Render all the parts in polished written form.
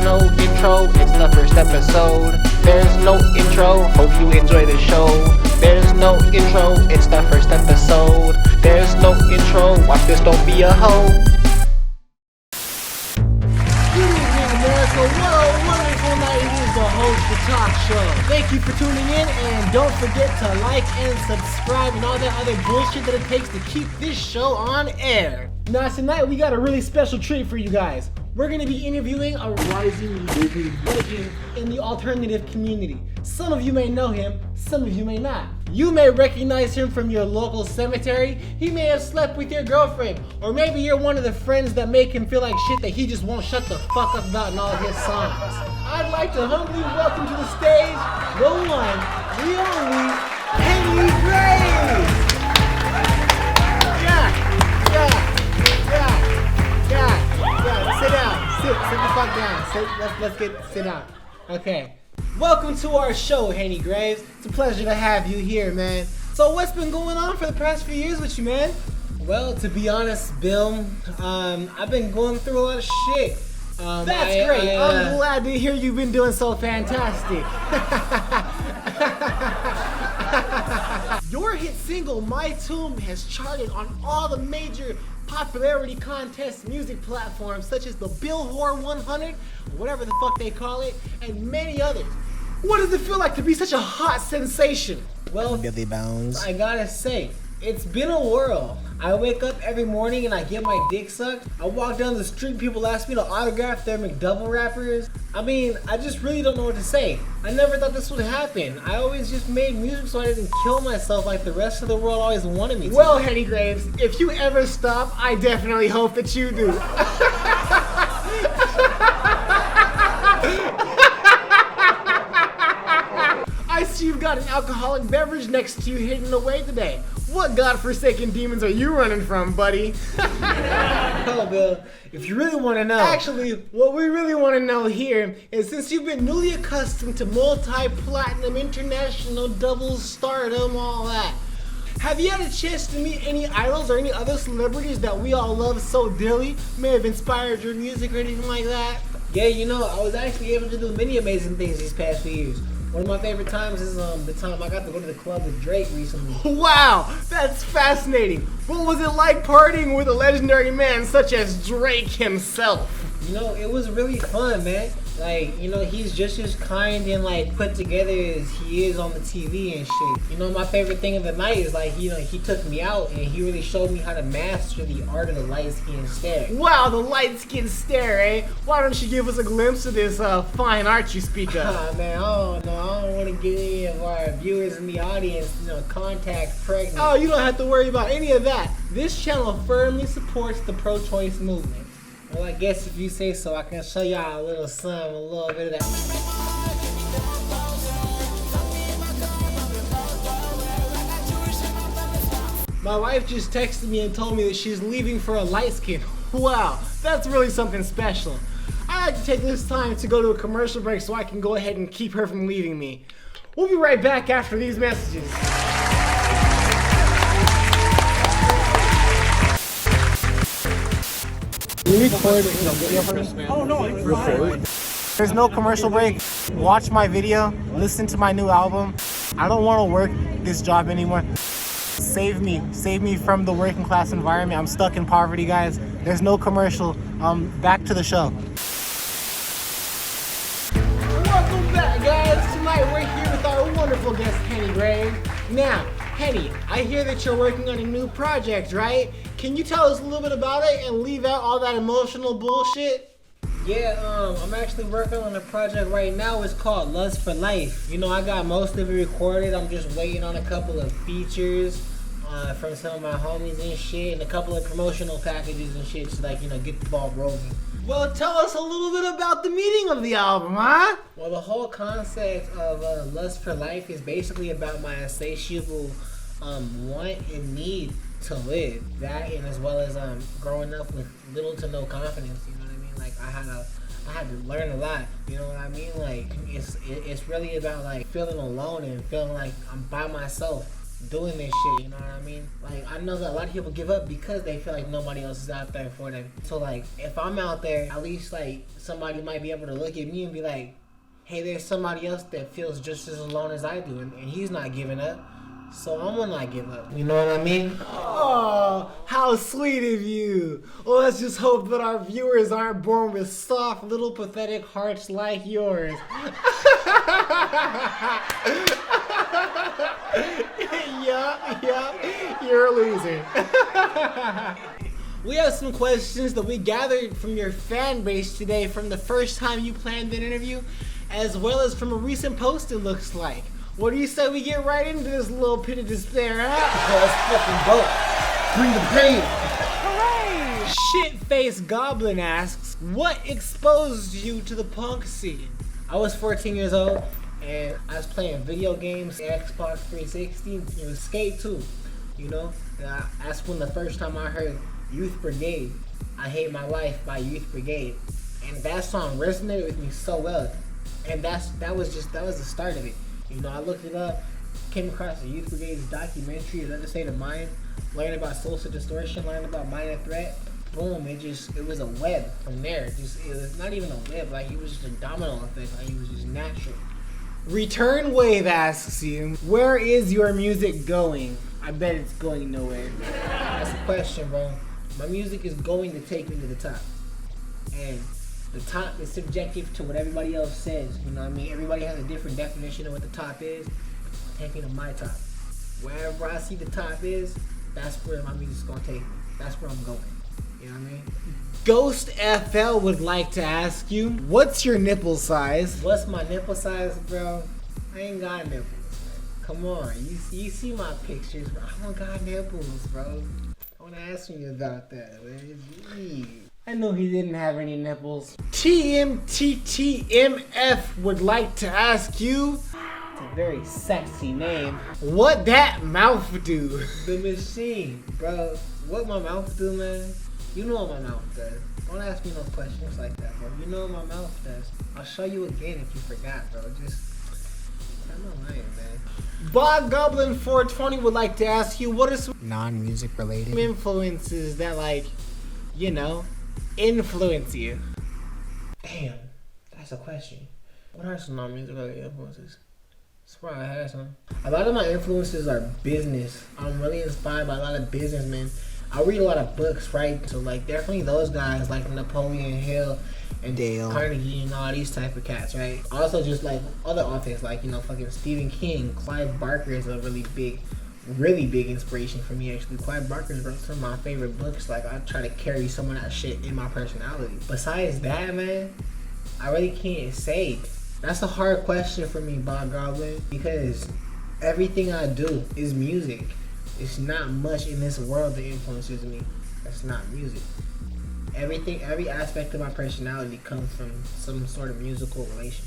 no intro, it's the first episode. There's no intro, hope you enjoy the show. There's no intro, it's the first episode. There's no intro, watch this, don't be a hoe. Good evening, America. What a wonderful night it is to host the talk show. Thank you for tuning in, and don't forget to like and subscribe and all that other bullshit that it takes to keep this show on air. Now tonight we got a really special treat for you guys. We're going to be interviewing a rising legend in the alternative community. Some of you may know him, some of you may not. You may recognize him from your local cemetery. He may have slept with your girlfriend. Or maybe you're one of the friends that make him feel like shit that he just won't shut the fuck up about in all his songs. I'd like to humbly welcome to the stage the one, the only, Henny Graves! Sit down. Sit the fuck down. Sit down. Okay. Welcome to our show, Henny Graves. It's a pleasure to have you here, man. So what's been going on for the past few years with you, man? Well, to be honest, Bill, I've been going through a lot of shit. That's great. I'm glad to hear you've been doing so fantastic. Your hit single, My Tomb, has charted on all the major popularity contest music platforms such as the Billboard 100, whatever the fuck they call it, and many others. What does it feel like to be such a hot sensation? Well, Billy Bones, I gotta say, it's been a whirl. I wake up every morning and I get my dick sucked. I walk down the street, people ask me to autograph their McDouble wrappers. I mean, I just really don't know what to say. I never thought this would happen. I always just made music so I didn't kill myself like the rest of the world always wanted me to. Well, Henny Graves, if you ever stop, I definitely hope that you do. I see you've got an alcoholic beverage next to you hidden away today. What godforsaken demons are you running from, buddy? Oh, Bill, if you really want to know. Actually, what we really want to know here is, since you've been newly accustomed to multi-platinum, international, double stardom, all that, have you had a chance to meet any idols or any other celebrities that we all love so dearly? May have inspired your music or anything like that? Yeah, you know, I was actually able to do many amazing things these past few years. One of my favorite times is the time I got to go to the club with Drake recently. Wow, that's fascinating. What was it like partying with a legendary man such as Drake himself? You know, it was really fun, man. Like, you know, he's just as kind and like put together as he is on the TV and shit. You know, my favorite thing of the night is like, you know, he took me out and he really showed me how to master the art of the light skin stare. Wow, the light skin stare, eh? Why don't you give us a glimpse of this fine art you speak of? Man, I don't want to get any of our viewers in the audience, you know, contact pregnant. Oh, you don't have to worry about any of that. This channel firmly supports the pro-choice movement. Well, I guess if you say so, I can show y'all a little bit of that. My wife just texted me and told me that she's leaving for a light skin. Wow, that's really something special. I like to take this time to go to a commercial break so I can go ahead and keep her from leaving me. We'll be right back after these messages. Oh no, there's no commercial break. Watch my video, listen to my new album. I don't want to work this job anymore. Save me from the working class environment. I'm stuck in poverty, guys. There's no commercial. Back to the show. Welcome back, guys. Tonight we're here with our wonderful guest, Henny Graves. Now, Henny, I hear that you're working on a new project, right? Can you tell us a little bit about it and leave out all that emotional bullshit? Yeah, I'm actually working on a project right now. It's called Lust for Life. You know, I got most of it recorded. I'm just waiting on a couple of features from some of my homies and shit, and a couple of promotional packages and shit to, like, you know, get the ball rolling. Well, tell us a little bit about the meaning of the album, huh? Well, the whole concept of Lust for Life is basically about my insatiable want and need to live. That, and as well as growing up with little to no confidence, you know what I mean? Like, I had to learn a lot, you know what I mean? Like, it's really about like feeling alone and feeling like I'm by myself. doing this shit, you know what I mean? Like, I know that a lot of people give up because they feel like nobody else is out there for them. So, like, if I'm out there, at least, like, somebody might be able to look at me and be like, hey, there's somebody else that feels just as alone as I do, and he's not giving up. So I'm gonna not give up. You know what I mean? Oh, how sweet of you. Well, let's just hope that our viewers aren't born with soft, little, pathetic hearts like yours. Yup, you're a loser. We have some questions that we gathered from your fan base today from the first time you planned an interview, as well as from a recent post, it looks like. What do you say we get right into this little pit of despair, huh? Let's fucking vote. Bring the pain. Hooray! Shit-faced Goblin asks, what exposed you to the punk scene? I was 14 years old, and I was playing video games, Xbox 360, it was Skate 2, you know? And that's when the first time I heard Youth Brigade, I Hate My Life by Youth Brigade. And that song resonated with me so well. And that was the start of it. You know, I looked it up, came across the Youth Brigade's documentary, Another State of Mind, learned about social distortion, learned about minor threat. Boom, it was a web from there. It was not even a web, like it was just a domino effect, like it was just natural. Return Wave asks you, where is your music going? I bet it's going nowhere. That's the question, bro. My music is going to take me to the top. And the top is subjective to what everybody else says. You know what I mean? Everybody has a different definition of what the top is. Take me to my top. Wherever I see the top is, that's where my music's gonna take me. That's where I'm going. You know what I mean? Ghost FL would like to ask you, what's your nipple size? What's my nipple size, bro? I ain't got nipples, man. Come on, you see my pictures, bro. I don't got nipples, bro. Don't ask me about that, man. Jeez. I know he didn't have any nipples. TMTTMF would like to ask you, it's a very sexy name, what that mouth do? The machine, bro. What my mouth do, man? You know what my mouth does. Don't ask me no questions like that, bro. You know what my mouth does. I'll show you again if you forgot, bro. Just, I'm not lying, man. Bob Goblin 420 would like to ask you, what are some non-music related influences that, like, you know, influence you? Damn, that's a question. What are some non-music related influences? I swear I had some. A lot of my influences are business. I'm really inspired by a lot of businessmen. I read a lot of books, right? So, like, definitely those guys, like Napoleon Hill and Dale Carnegie and all these type of cats, right? Also, just, like, other authors, like, you know, fucking Stephen King. Clive Barker is a really big inspiration for me, actually. Clive Barker's wrote some of my favorite books. Like, I try to carry some of that shit in my personality. Besides that, man, I really can't say. That's a hard question for me, Bob Goblin, because everything I do is music. It's not much in this world that influences me. That's not music. Every aspect of my personality comes from some sort of musical relation.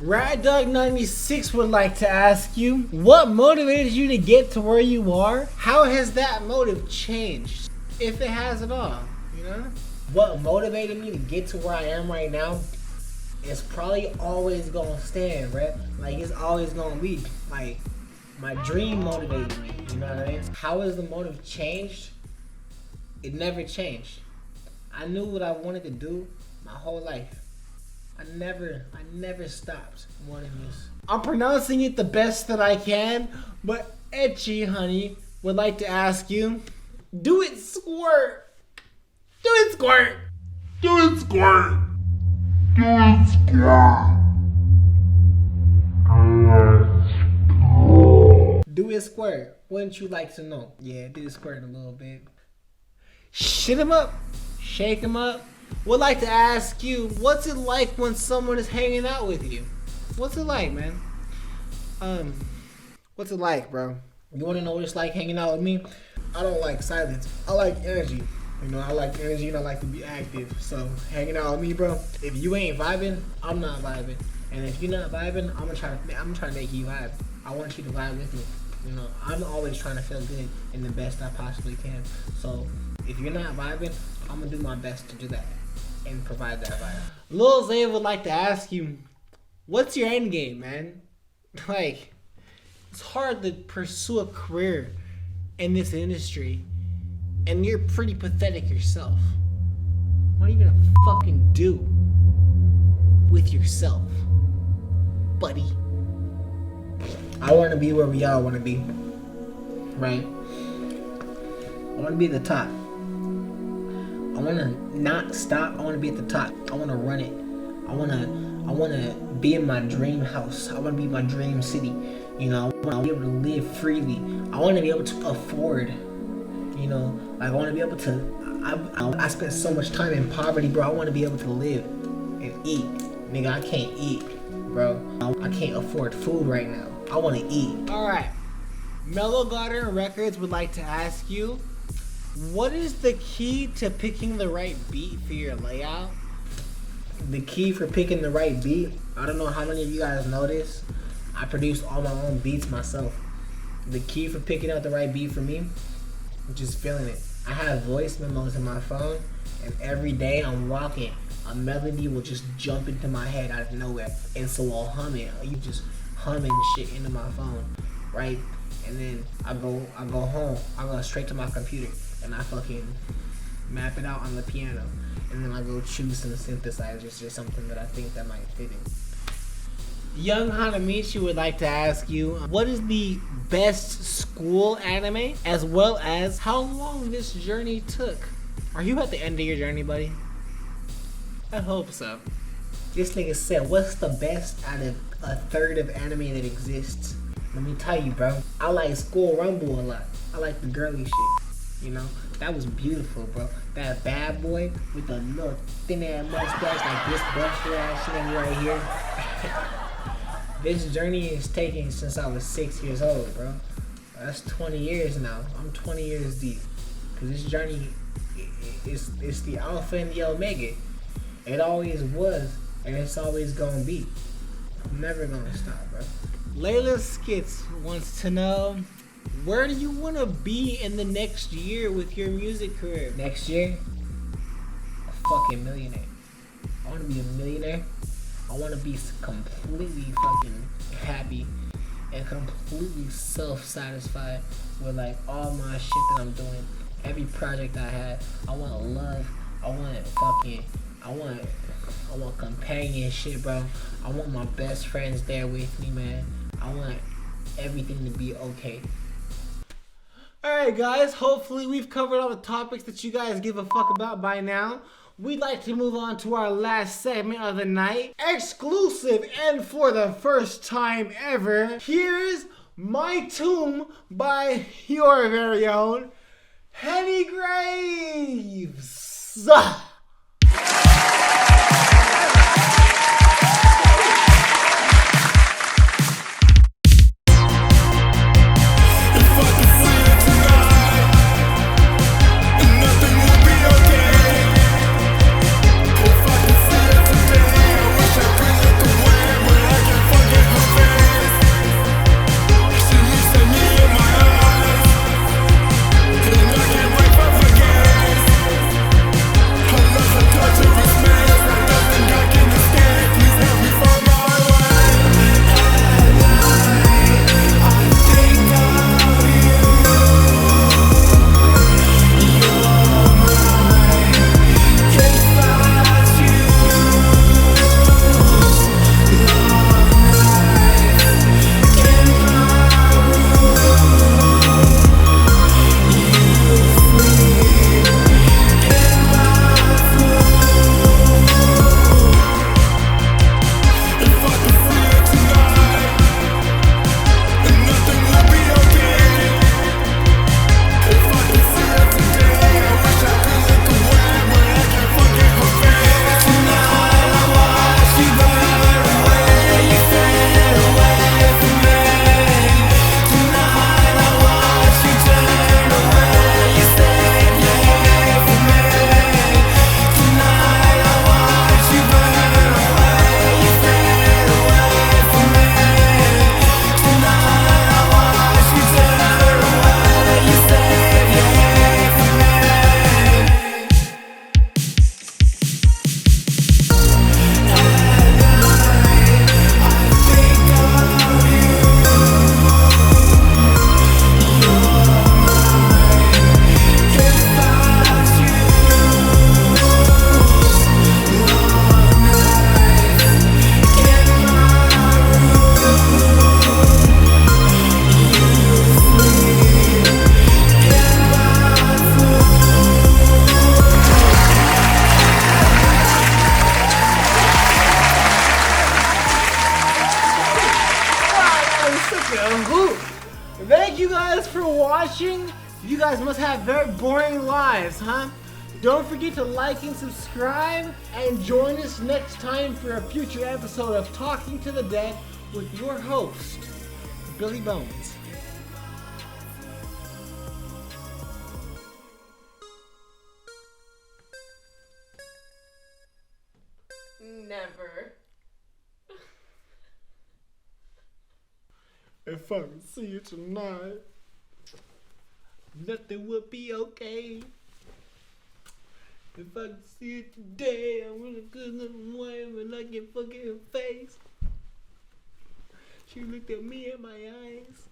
Rad Dog 96 would like to ask you, what motivated you to get to where you are? How has that motive changed, if it has at all? You know, what motivated me to get to where I am right now is probably always gonna stand, right? Like, it's always gonna be like my dream motivated me. You know what I mean? How has the motive changed? It never changed. I knew what I wanted to do my whole life. I never stopped wanting this. I'm pronouncing it the best that I can, but Etchy Honey would like to ask you, do it squirt. Do it squirt. Do it squirt. Do it squirt. Do it squirt. Wouldn't you like to know? Yeah, do it squirt a little bit. Shit him up. Shake him up. Would like to ask you, what's it like when someone is hanging out with you? What's it like, man? What's it like, bro? You want to know what it's like hanging out with me? I don't like silence. I like energy. You know, I like energy and I like to be active. So, hanging out with me, bro, if you ain't vibing, I'm not vibing. And if you're not vibing, I'm gonna try to make you vibe. I want you to vibe with me. You know, I'm always trying to feel good and the best I possibly can. So, if you're not vibing, I'm gonna do my best to do that and provide that vibe. Lil Zay would like to ask you, what's your end game, man? Like, It's hard to pursue a career in this industry, and you're pretty pathetic yourself. What are you gonna fucking do with yourself, buddy? I want to be where we all want to be, right? I want to be at the top. I want to not stop. I want to be at the top. I want to run it. I want to be in my dream house. I want to be my dream city. You know, I want to be able to live freely. I want to be able to afford. You know, like I want to be able to. I spent so much time in poverty, bro. I want to be able to live and eat. Nigga, I can't eat, bro. I can't afford food right now. I want to eat. All right. Mellow Garden Records would like to ask you, what is the key to picking the right beat for your layout? The key for picking the right beat, I don't know how many of you guys know this. I produce all my own beats myself. The key for picking out the right beat for me, just feeling it. I have voice memos in my phone, and every day I'm walking, a melody will just jump into my head out of nowhere, and so I'll hum it. You just humming shit into my phone, right? And then I go home. I go straight to my computer, and I fucking map it out on the piano. And then I go choose some synthesizers or something that I think that might fit in. Young Hanamichi would like to ask you, what is the best school anime, as well as how long this journey took? Are you at the end of your journey, buddy? I hope so. This nigga said, what's the best out of a third of anime that exists? Let me tell you, bro. I like School Rumble a lot. I like the girly shit. You know? That was beautiful, bro. That bad boy with the little thin ass mustache like this buster ass thing right here. This journey is taking since I was 6 years old, bro. That's 20 years now. I'm 20 years deep. Cause this journey is the alpha and the omega. It always was, and it's always gonna be. I'm never gonna stop, bro. Layla Skits wants to know, where do you want to be in the next year with your music career? Next year? A fucking millionaire. I want to be a millionaire. I want to be completely fucking happy and completely self-satisfied with like all my shit that I'm doing. Every project I have, I want love. I want companionship, bro. I want my best friends there with me, man. I want everything to be okay. Alright guys, hopefully we've covered all the topics that you guys give a fuck about by now. We'd like to move on to our last segment of the night. Exclusive and for the first time ever, here's My Tomb by your very own Henny Graves. watching. You guys must have very boring lives, huh? Don't forget to like and subscribe, and join us next time for a future episode of Talking to the Dead with your host, Billy Bones. Never. If I could see you tonight, nothing would be okay. If I could see you today, I'm gonna good little woman and I can fuck in her face. She looked at me in my eyes.